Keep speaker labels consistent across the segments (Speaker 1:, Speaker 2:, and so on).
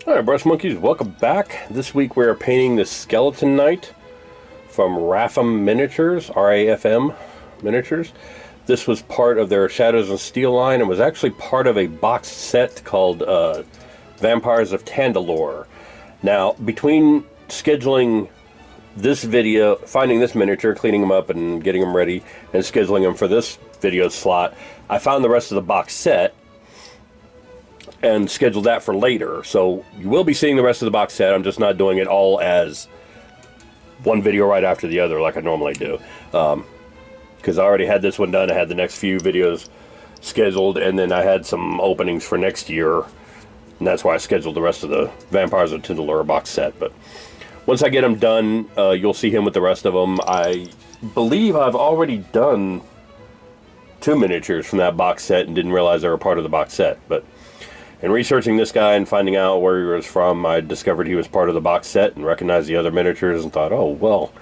Speaker 1: Alright, Brush Monkeys, welcome back. This week we are painting the Skeleton Knight from Rafm Miniatures, R-A-F-M Miniatures. This was part of their Shadows and Steel line and was actually part of a box set called Vampires of Tandalore. Now, between scheduling this video, finding this miniature, cleaning them up and getting them ready, and scheduling them for this video slot, I found the rest of the box set and scheduled that for later. So you will be seeing the rest of the box set. I'm just not doing it all as one video right after the other like I normally do. Because I already had this one done. I had the next few videos scheduled, and then I had some openings for next year. And that's why I scheduled the rest of the Vampires of Tandalore box set. But once I get them done, you'll see him with the rest of them. I believe I've already done 2 miniatures from that box set and didn't realize they were part of the box set. But in researching this guy and finding out where he was from, I discovered he was part of the box set and recognized the other miniatures and thought, oh, well,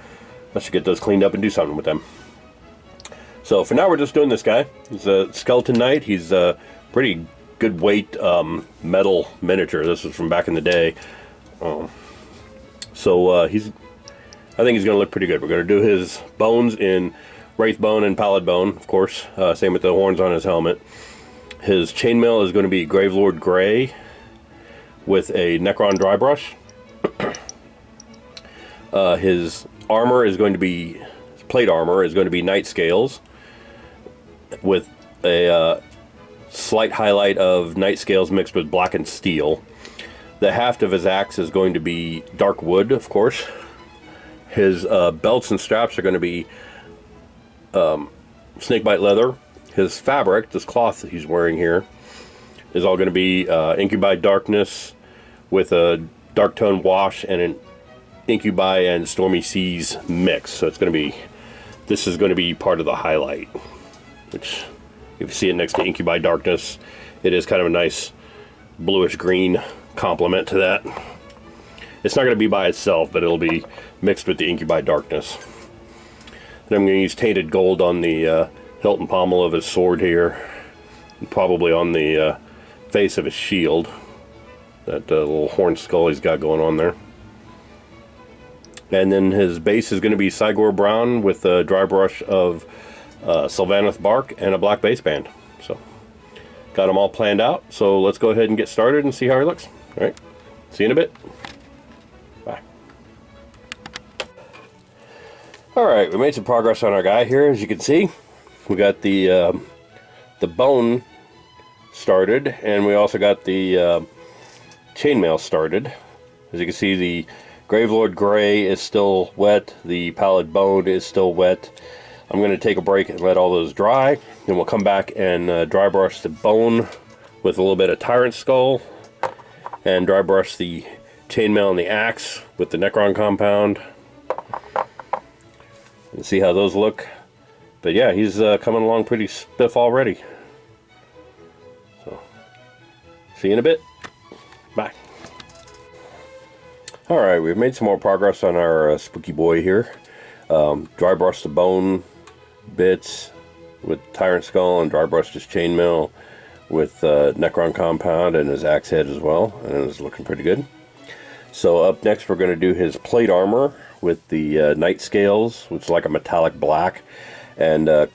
Speaker 1: I should get those cleaned up and do something with them. So for now, we're just doing this guy. He's a Skeleton Knight. He's a pretty good weight metal miniature. This was from back in the day. I think he's going to look pretty good. We're going to do his bones in Wraith Bone and Pallid Bone, of course. Same with the horns on his helmet. His chainmail is going to be Gravelord Gray with a Necron dry brush. His armor is going to be, plate armor is going to be Night Scales with a slight highlight of Night Scales mixed with blackened steel. The haft of his axe is going to be dark wood, of course. His belts and straps are going to be snakebite leather. His fabric, this cloth that he's wearing here, is all going to be Incubi Darkness with a dark tone wash and an Incubi and Stormy Seas mix. So it's going to be, this is going to be part of the highlight, which if you see it next to Incubi Darkness, it is kind of a nice bluish green complement to that. It's not going to be by itself, but it'll be mixed with the Incubi Darkness. Then I'm going to use tainted gold on the hilt and pommel of his sword here, and probably on the face of his shield, that little horn skull he's got going on there. And then his base is going to be Cygor Brown with a dry brush of Sylvaneth bark and a black base band. So got them all planned out, so let's go ahead and get started and see how he looks. All right, see you in a bit. Bye. Alright, we made some progress on our guy here, as you can see. We got the bone started, and we also got the chainmail started. As you can see, the Gravelord Gray is still wet, the Pallid Bone is still wet. I'm going to take a break and let all those dry, then we'll come back and dry brush the bone with a little bit of Tyrant Skull, and dry brush the chainmail and the axe with the Necron compound, and see how those look. But yeah, he's coming along pretty spiff already. So, see you in a bit. Bye. Alright, we've made some more progress on our spooky boy here. Dry brushed the bone bits with Tyrant Skull, and dry brushed his chainmail with Necron compound and his axe head as well, and it's looking pretty good. So up next we're going to do his plate armor with the Night Scales, which is like a metallic black, and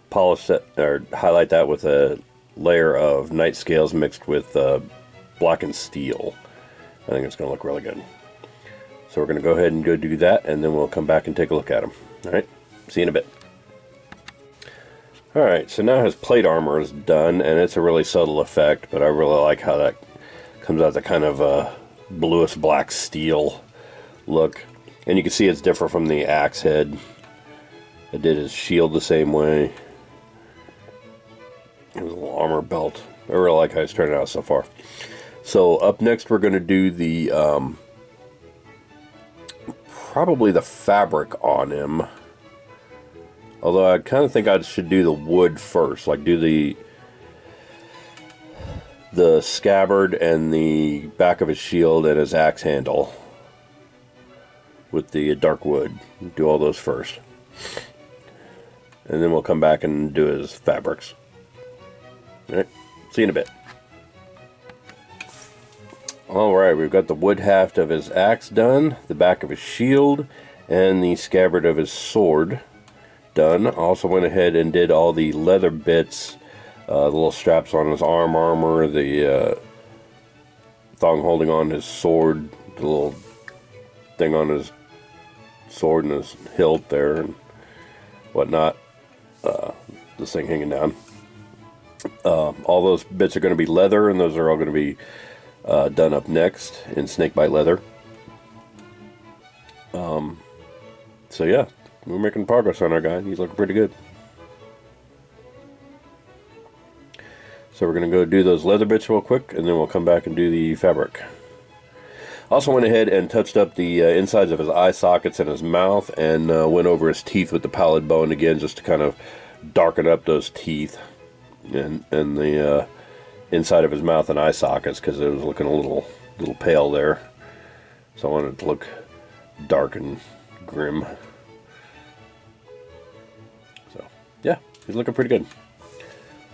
Speaker 1: polish that, or highlight that with a layer of Night Scales mixed with blackened steel. I think it's going to look really good. So we're going to go ahead and go do that, and then we'll come back and take a look at him. Alright, see you in a bit. Alright, so now his plate armor is done, and it's a really subtle effect, but I really like how that comes out, the kind of bluish black steel look. And you can see it's different from the axe head. I did his shield the same way. His little armor belt. I really like how it's turning out so far. So up next we're going to do the probably the fabric on him. Although I kind of think I should do the wood first, like do the scabbard and the back of his shield and his axe handle with the dark wood. Do all those first. And then we'll come back and do his fabrics. Alright, see you in a bit. Alright, we've got the wood haft of his axe done, the back of his shield, and the scabbard of his sword done. Also went ahead and did all the leather bits, the little straps on his armor, the thong holding on his sword, the little thing on his sword and his hilt there and whatnot, this thing hanging down. All those bits are going to be leather, and those are all going to be done up next in snakebite leather. So yeah, we're making progress on our guy. He's looking pretty good. So we're going to go do those leather bits real quick, and then we'll come back and do the fabric. Also went ahead and touched up the insides of his eye sockets and his mouth, and went over his teeth with the pallid bone again, just to kind of darken up those teeth and the inside of his mouth and eye sockets, because it was looking a little pale there. So I wanted it to look dark and grim. So yeah, he's looking pretty good.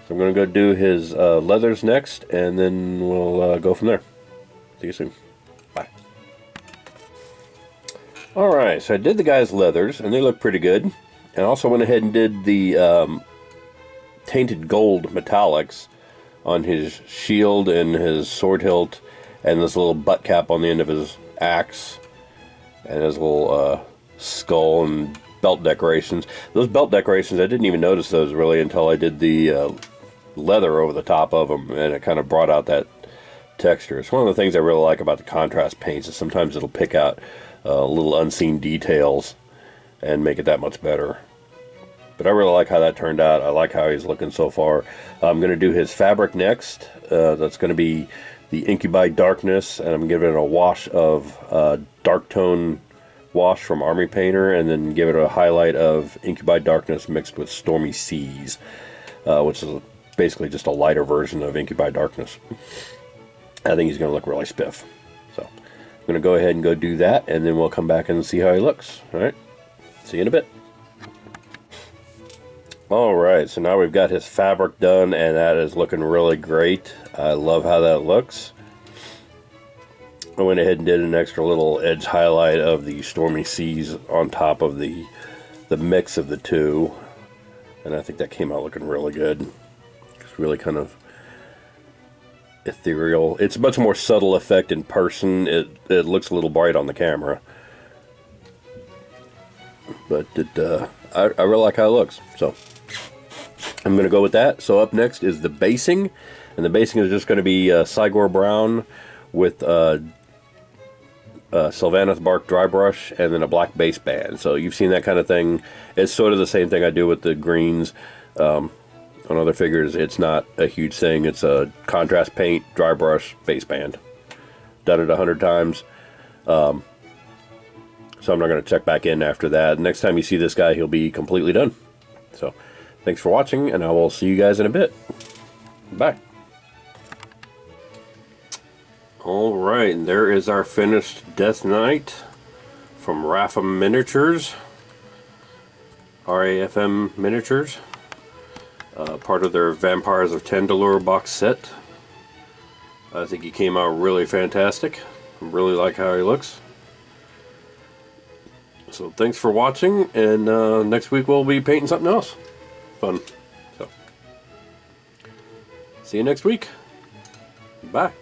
Speaker 1: So I'm going to go do his leathers next, and then we'll go from there. See you soon. Bye. Alright, so I did the guy's leathers, and they look pretty good. And also went ahead and did the tainted gold metallics on his shield and his sword hilt, and this little butt cap on the end of his axe, and his little skull and belt decorations. Those belt decorations, I didn't even notice those really until I did the leather over the top of them, and it kind of brought out that texture. It's one of the things I really like about the contrast paints, is sometimes it'll pick out little unseen details and make it that much better. But I really like how that turned out. I like how he's looking so far. I'm going to do his fabric next. That's going to be the Incubi Darkness, and I'm giving it a wash of dark tone wash from Army Painter, and then give it a highlight of Incubi Darkness mixed with Stormy Seas, which is basically just a lighter version of Incubi Darkness. I think he's going to look really spiff. So I'm going to go ahead and go do that, and then we'll come back and see how he looks. Alright, see you in a bit. Alright, so now we've got his fabric done, and that is looking really great. I love how that looks. I went ahead and did an extra little edge highlight of the Stormy Seas on top of the mix of the two, and I think that came out looking really good. It's really kind of ethereal. It's a much more subtle effect in person. It looks a little bright on the camera, but I really like how it looks. So I'm going to go with that. So up next is the basing, and the basing is just going to be Cygor Brown with Sylvaneth Bark dry brush, and then a black base band. So you've seen that kind of thing. It's sort of the same thing I do with the greens on other figures. It's not a huge thing. It's a contrast paint, dry brush, base band. Done it 100 times. So I'm not going to check back in after that. Next time you see this guy, he'll be completely done. So thanks for watching, and I will see you guys in a bit. Bye. Alright, and there is our finished Death Knight from Rafam Miniatures. RAFM Miniatures. Part of their Vampires of Tandalore box set. I think he came out really fantastic. I really like how he looks. So thanks for watching, and next week we'll be painting something else fun. So see you next week. Bye.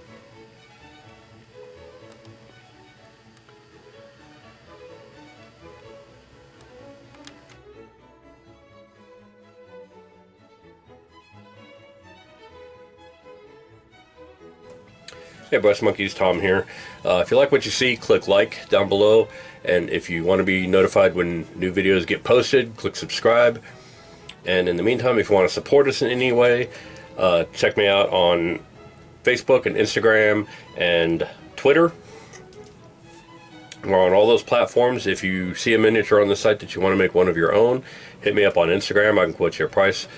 Speaker 1: Hey Brush Monkeys, Tom here. If you like what you see, click like down below, and if you want to be notified when new videos get posted, click subscribe. And in the meantime, if you want to support us in any way, check me out on Facebook and Instagram and Twitter. We're on all those platforms. If you see a miniature on the site that you want to make one of your own, hit me up on Instagram. I can quote you a price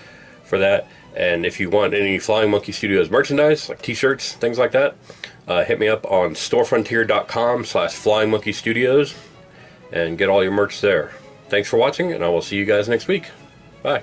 Speaker 1: for that. And if you want any Flying Monkey Studios merchandise, like t-shirts, things like that, hit me up on storefrontier.com/flyingmonkeystudios and get all your merch there. Thanks for watching, and I will see you guys next week. Bye.